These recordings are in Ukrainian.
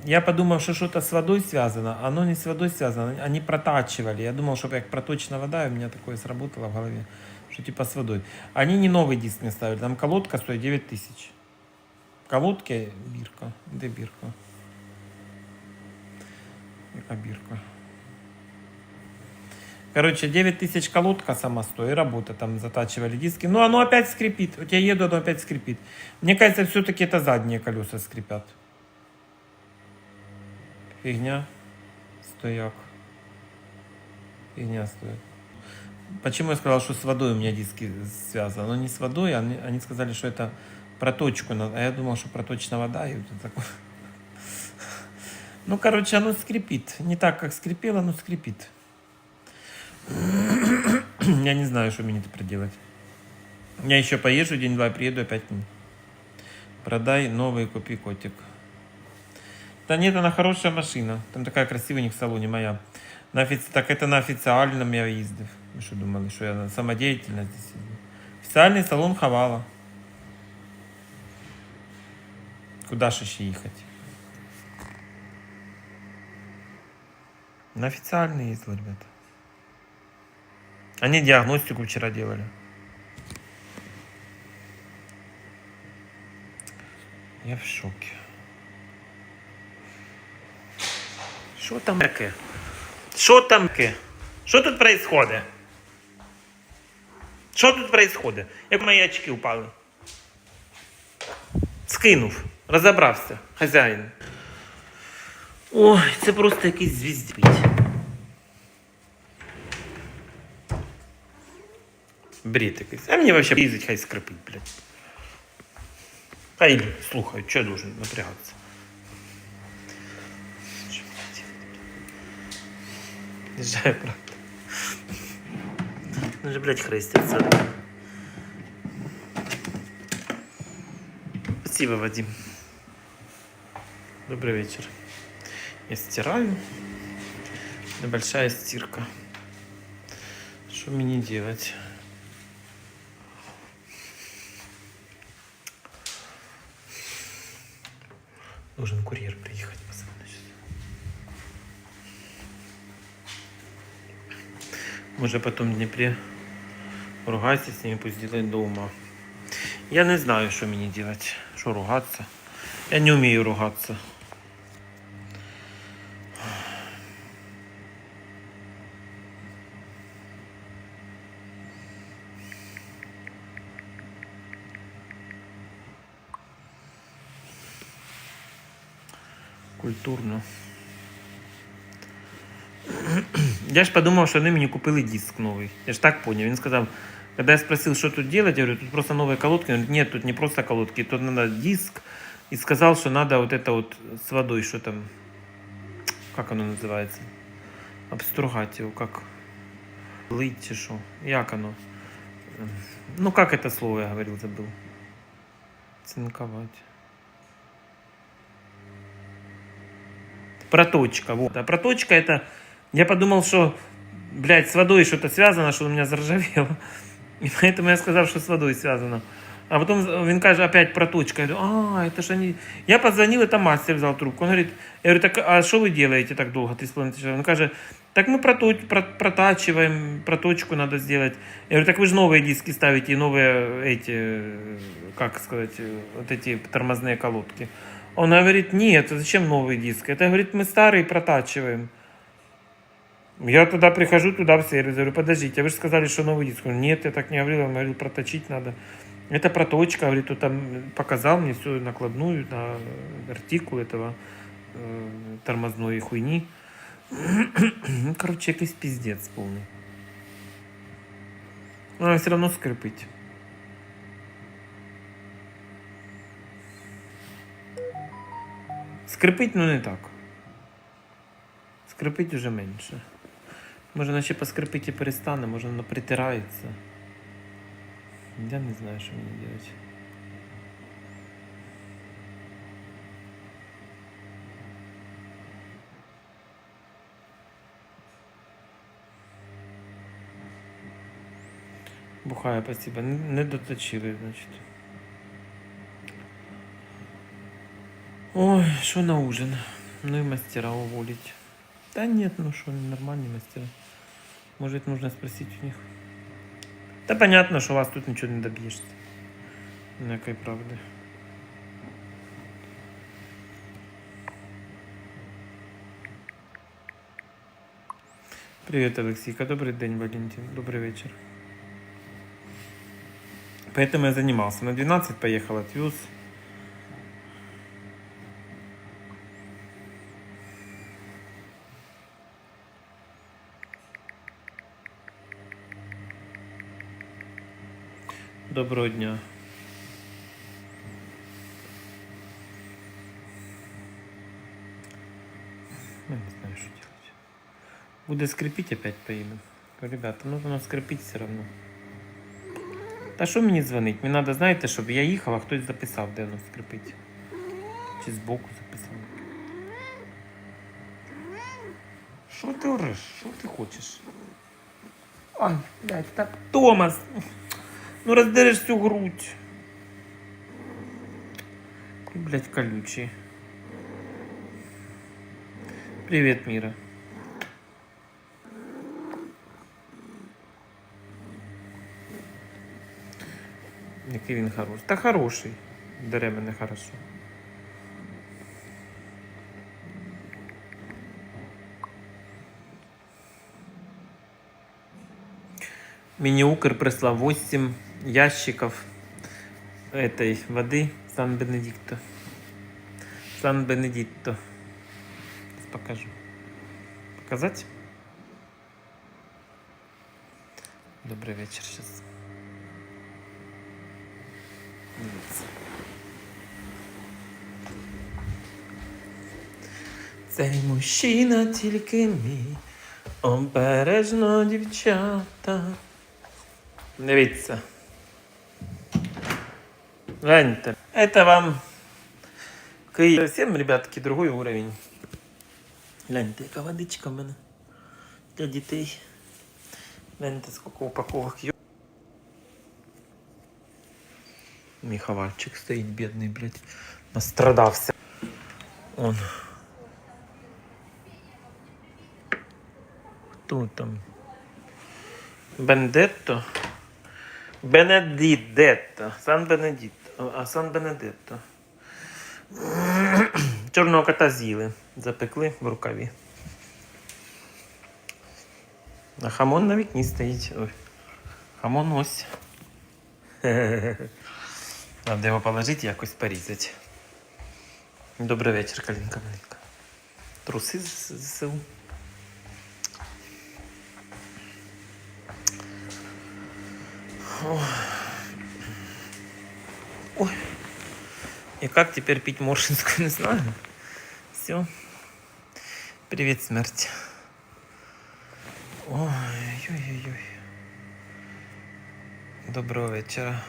Я подумал, что что-то с водой связано. Оно не с водой связано. Они протачивали. Я думал, что как проточная вода, и у меня такое сработало в голове, что типа с водой. Они не новый диск мне ставили. Там колодка стоит 9000. Колодки бирка. Где бирка? Яка бирка? Короче, 9000 колодка сама стоит, и работа, там затачивали диски. Но оно опять скрипит. Вот я еду, оно опять скрипит. Мне кажется, все-таки это задние колеса скрипят. Фигня. Стояк. Фигня стоит. Почему я сказал, что с водой у меня диски связаны? Но не с водой, они сказали, что это проточку надо. А я думал, что проточная вода. И вот такое. Ну, короче, оно скрипит. Не так, как скрипело, но скрипит. Я не знаю, что мне теперь делать. Я еще поезжу день-два, приеду опять. Продай новый, купи котик. Да нет, она хорошая машина. Там такая красивая у них в салоне моя. Так это на официальном я ездив. Ви що думали, що я самодеятельно здесь ездив? Официальный салон Хавала. Куда ж еще ехать? На официальный ездил, ребята. Они диагностику вчера делали. Я в шоке. Что там таке? Что там таке? Что тут происходит? Что тут происходит? Як мої очки упали. Скинув. Розібрався. Хазяїн. Ой, це просто якийсь звіздіть. Бред якийсь. А мені вообще їздить, хай скрипить, блядь. Хай слухають, що я должен напрягатися. Езжай, правда. Ну же, блядь, хрестится. Спасибо, Вадим. Добрый вечер. Я стираю. Небольшая стирка. Что мне делать? Должен курьер приехать, позвонить. Может потом в Днепре ругайся с ними, пусть делают дома. Я не знаю, что мне делать. Что ругаться? Я не умею ругаться. Культурно. Я ж подумал, что они мне купили диск новый. Я ж так понял. Он сказал, когда я спросил, что тут делать, я говорю, тут просто новые колодки. Он говорит, нет, тут не просто колодки, тут надо диск. И сказал, что надо вот это вот с водой, что там, как оно называется, обстругать его, как лыть, что, як оно. Ну, как это слово я говорил, забыл. Цинковать. Проточка, вот. А проточка это... Я подумал, что, блядь, с водой что-то связано, что у меня заржавело. И поэтому я сказал, что с водой связано. А потом он каже, опять проточка. Я говорю, это же они... Я позвонил, это мастер взял трубку. Он говорит, я говорю, так, а что вы делаете так долго, 3,5 часа? Он каже, так мы протачиваем, проточку надо сделать. Я говорю, так вы же новые диски ставите, новые эти, как сказать, вот эти тормозные колодки. Он говорит, нет, зачем новый диск? Это, говорит, мы старые протачиваем. Я туда прихожу, туда в сервис, говорю, подождите, вы же сказали, что новый диск. Он говорит, нет, я так не говорил, он говорил, проточить надо. Это проточка, говорит, тут там показал мне всю накладную на артикул этого тормозной хуйни. Короче, якийсь пиздец полный. Но все равно скрипить. Скрипить, ну не так. Скрипить уже менше. Може, наче поскрипить і перестане, може воно притирається. Я не знаю, що мені робити. Бухає, спасибо. Не доточили, значить. Ой, що на ужин? Ну и мастера уволить. Да нет, ну что, нормальные мастера. Может, нужно спросить у них. Да понятно, что у вас тут ничего не добьешься. Некой правды. Привет, Алексейка. Добрый день, Валентин. Добрый вечер. Поэтому я занимался. На 12 поехал, отвез. Доброго дня. Я не знаю, что делать. Буду скрипить, опять поеду. Ребята, нужно скрипить все равно. Та що мені дзвонить? Мені треба, знаєте, щоб я їхав, а хтось записав, де воно скрипить. Чи збоку записав. Що ти ореш? Що ти хочеш? Ай, блядь, так, Томас! Ну роздереш всю грудь. Ти, блядь, колючий. Привет, Мира. Який він хороший. Та хороший. Дере мене хорошо. Мини-Укр прислал 8 ящиков этой воды Сан-Бенедикто. Сан-Бенедикто. Сейчас покажу. Показать? Добрый вечер сейчас. Цей мужчина тільки мій, обережно, дівчата. Дивіться. Гляньте. Это вам Київ. Совсем, ребятки, другой уровень. Гляньте, яка водичка в мене для дітей. Гляньте, сколько упаковок. Миховальчик стоит, бедный, блядь. Настрадався. Он. Кто там? Бендетто? Бенедетто. Сан-Бенедетто. А Сан-Бенедетто. Чорного кота з'їли. Запекли в рукаві. А хамон на вікні стоїть. Ой. Хамон ось. Надо його положити і якось порізати. Добрий вечір, Калінка Малінка. Труси з ЗСУ. Ой. И как теперь пить Моршинскую, не знаю. Все. Привет, смерть. Ой-ой-ой. Доброго вечера.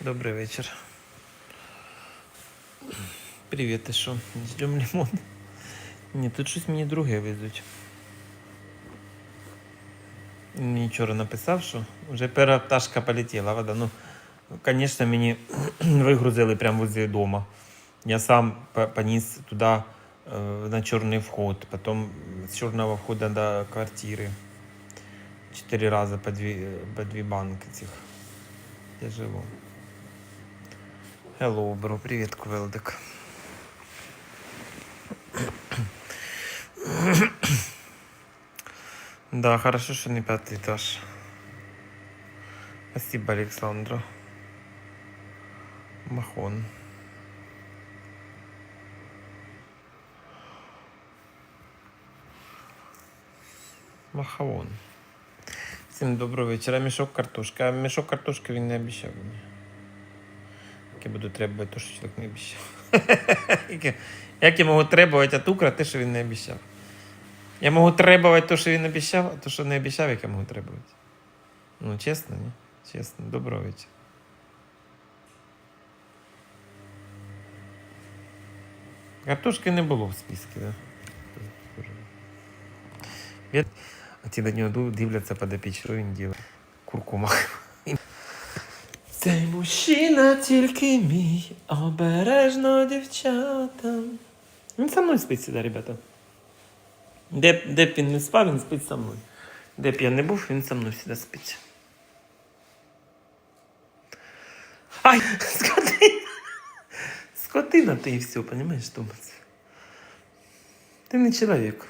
Добрый вечер. Привет, ты шо? Ждем лимон? Ні, тут щось мені друге везуть. Мені вчора написав, що вже перша пташка полетіла, вода. Ну, звісно, мені вигрузили прямо возле дома. Я сам поніс туди на чорний вход, потім з чорного входу до квартири. 4 рази по дві банки цих. Тяжело. Hello, бро, привіт, Квелдик. Да, хорошо, что не 5-й этаж. Спасибо, Александра. Махон. Махаон. Всім доброго вечора. Мішок картошки. А мішок картошки він не обіцяв мені. Як я буду требувати, то що чоловік не обіцяв. Як я можу требувати від Укра те, що він не обіцяв. Я можу требувати те, що він обіцяв, а те, що не обіцяв, як я можу требувати. Ну, чесно, ні? Чесно. Доброго вечора. Картошки не було в списку, да? А ті до нього дивляться подопічні, що він ділає. Курку махає. Цей мужчина тільки мій, обережно дівчата. Він со мною спить сюди, ребята. Де б він не спав, він спить со мною. Де б я не був, він со мною сюди спить. Ай, скотина! Скотина ти і все, понимаешь, Томас? Ти не чоловік.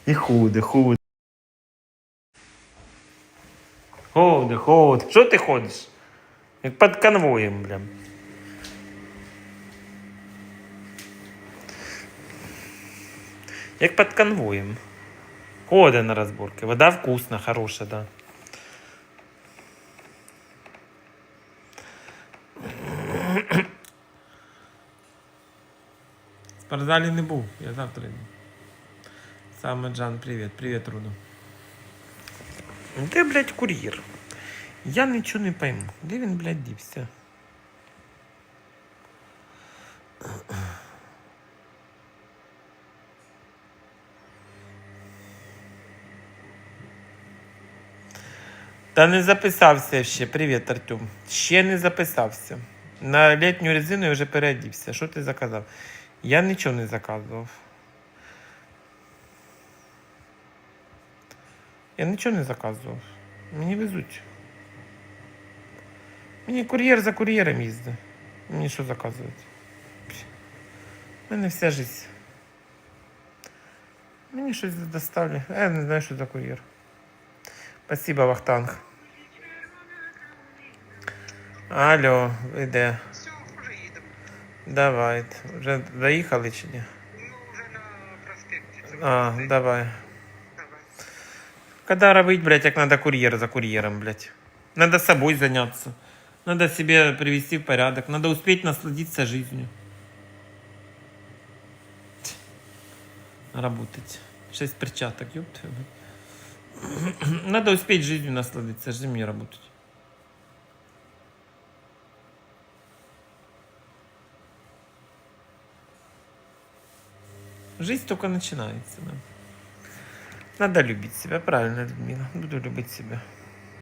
І худе. Ходи. Що ти ходиш? Як під конвоєм, бля. Як під конвоєм. Ходи на розборки. Вода вкусна, хороша, да. В спортзалі не був, я завтра йду. Саме Джан, привіт. Привіт, Рудо. Де, блядь, кур'єр? Я нічого не пойму. Де він, блядь, дівся? Та не записався ще. Привіт, Артем. Ще не записався. На літню резину я вже переодівся. Що ти заказав? Я нічого не заказував. Я нічого не заказував. Мені везуть. Мені кур'єр за кур'єром їздить. Мені що заказувати? У мене вся життя. Мені щось доставили. Я не знаю, що за кур'єр. Спасибо, Вахтанг. Алло, ви де? Все, вже їдемо. Давайте. Вже доїхали чи ні? Ну, вже на проспекті. А, давай. Давай. Когда робить, блядь, як надо курьер за курьером, блядь. Надо собой заняться. Надо себя привести в порядок. Надо успеть насладиться жизнью. Работать. 6 перчаток, ёпт. Надо успеть жизнью насладиться, жди мне работать. Жизнь только начинается, да. Надо любить себя, правильно, Людмила. Буду любить себя.